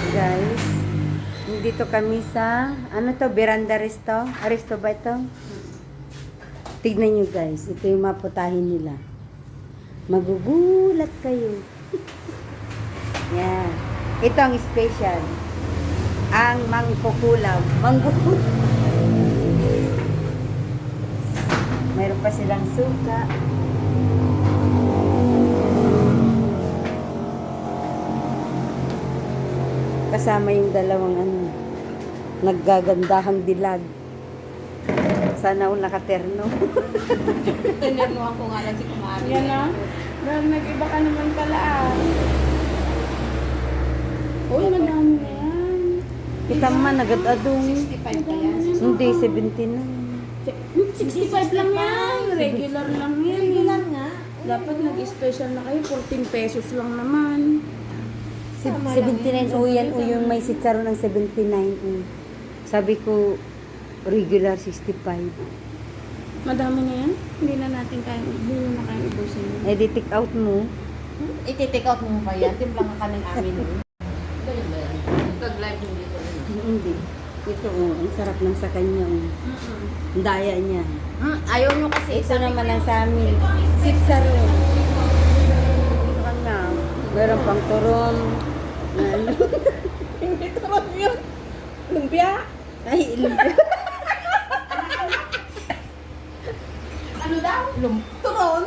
guys. Dito kami sa, ano to, Veranda Resto? Resto ba ito? Tignan nyo guys, ito yung maputahin nila. Magugulat kayo. Yan. Ito ang special. Ang mangkukulam. Mangkukulam. Mayroon pa silang suka. Kasama yung dalawang naggagandahang dilag. Sana all nakaterno. Tinernuhan ko nga lang si Kumari. Yan na. Dahil nag-iba ka naman pala ah. Uy, madami na yan. Kita man, nagad-adong. 65 pa yan. Hindi, 70 na. 65 lang yan. Regular lang yan. Regular nga. Dapat nag-special na kayo. 14 pesos lang naman. 79 o yan o yung may sitsaro ng 79 o. Sabi ko regular 65. Madami na yan. Hindi na natin kaya. Hindi na kaya ubusin yun. Eh di take out mo. Iti-take out mo pa yan. Timplang ka ng amin. Ganyan ba yan? Pag-live mo dito. Hindi. Ito oh, ang sarap ng sa kanya oh. Ang daya niya. Ayaw nyo kasi. Ito naman ang sa amin. Sitsaro. Ito ka na. Meron pang turon. Hindi turon yun. Lumpia. Ay, lumpia. Ano daw? Turon?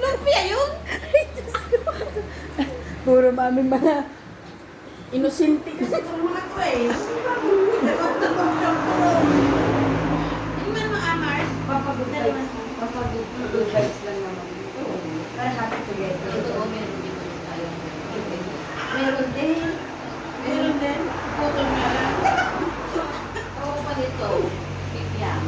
Lumpia yun? Puro mami mga Inosente kasi. Ito mga ko eh. Hindi man mga Mars. Good vibes lang naman. Para happy together. Totoo, meron dito tayo. Meron din. Meron din. Photo nga lang. Oo pa dito. Bigyan.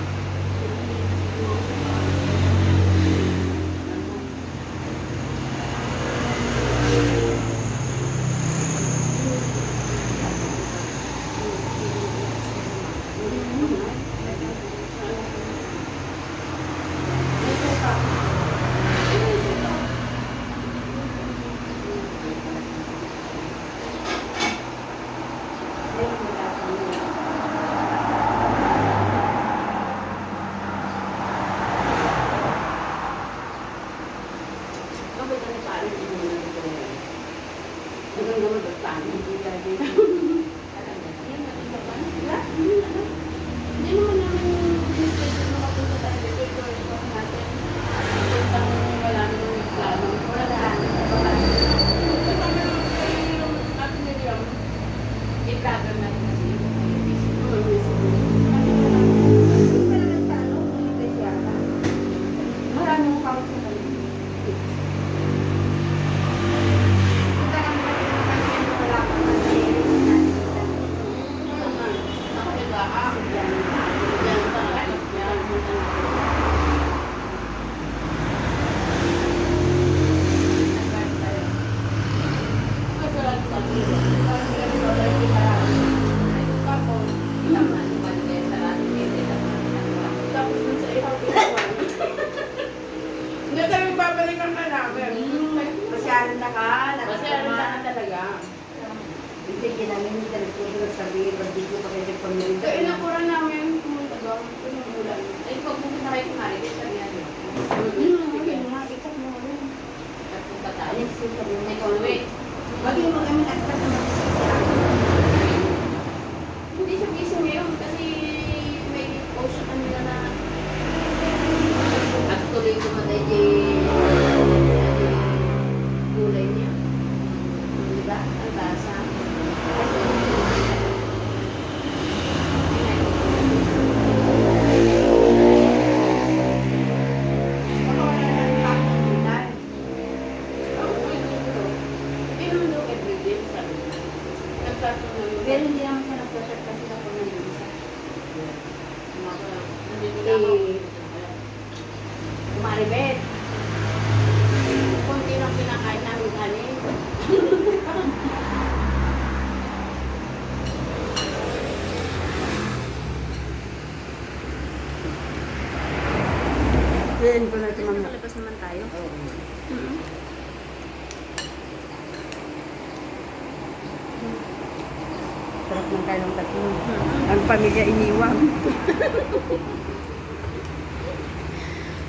Hindi naman namin schedule na mapunta tayo dito. Ito ito natin. Puntang wala nang plano. Wala daan. Ito kami yung ating medium. I-vlogger natin kasi yung Maraming pang sa Tapos dun sa ihaw ginawa. Hindi kami babalikan ka namin. Masyalan na ka. Kasi ano na talaga. Hindi, ginamit yung telepono sabihin, pag di ko pa kayo nagpamirin. Kaya inakuran namin pumunta doon. Pinumulan. Ay, pag pumunta kayo kumari, kasi sabi yan. Okay, nakakita mo rin. Punta tayo. Ayun, suka mo. Ikaw, wait. Bagay mo kami nagpapamirin. Hindi siya busy ngayon kasi may post siya kanila na actually kumaday gulay niya. Diba? Ang basa. Pero hindi naman siya nagpasyak kasi ako na yung isa. Kumaribet. Kunti lang pinakain namin kanin. Yan ko na ito mga. Palabas naman tayo. ng kailang tatlo. Ang pamilya iniwan.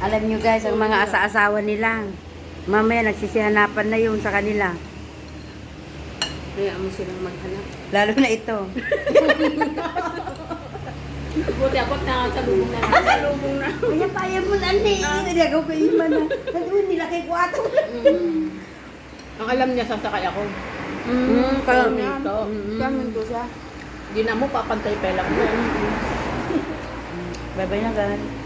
Alam nyo guys, ang mga asa-asawa nila, mamaya nagsisihanapan na yun sa kanila. Kaya mo silang maghanap. Lalo na ito. Buti ako nakasalubong na lang. Salubong na. Kaya paya mo na ni. Nagaw ko iman na. Nandun nila kay Kuwato. Ang alam niya, sasakay ako. Kaya Ito. Kamin ko siya. Di na mo, papantay pa lang mo. Bye-bye na guys.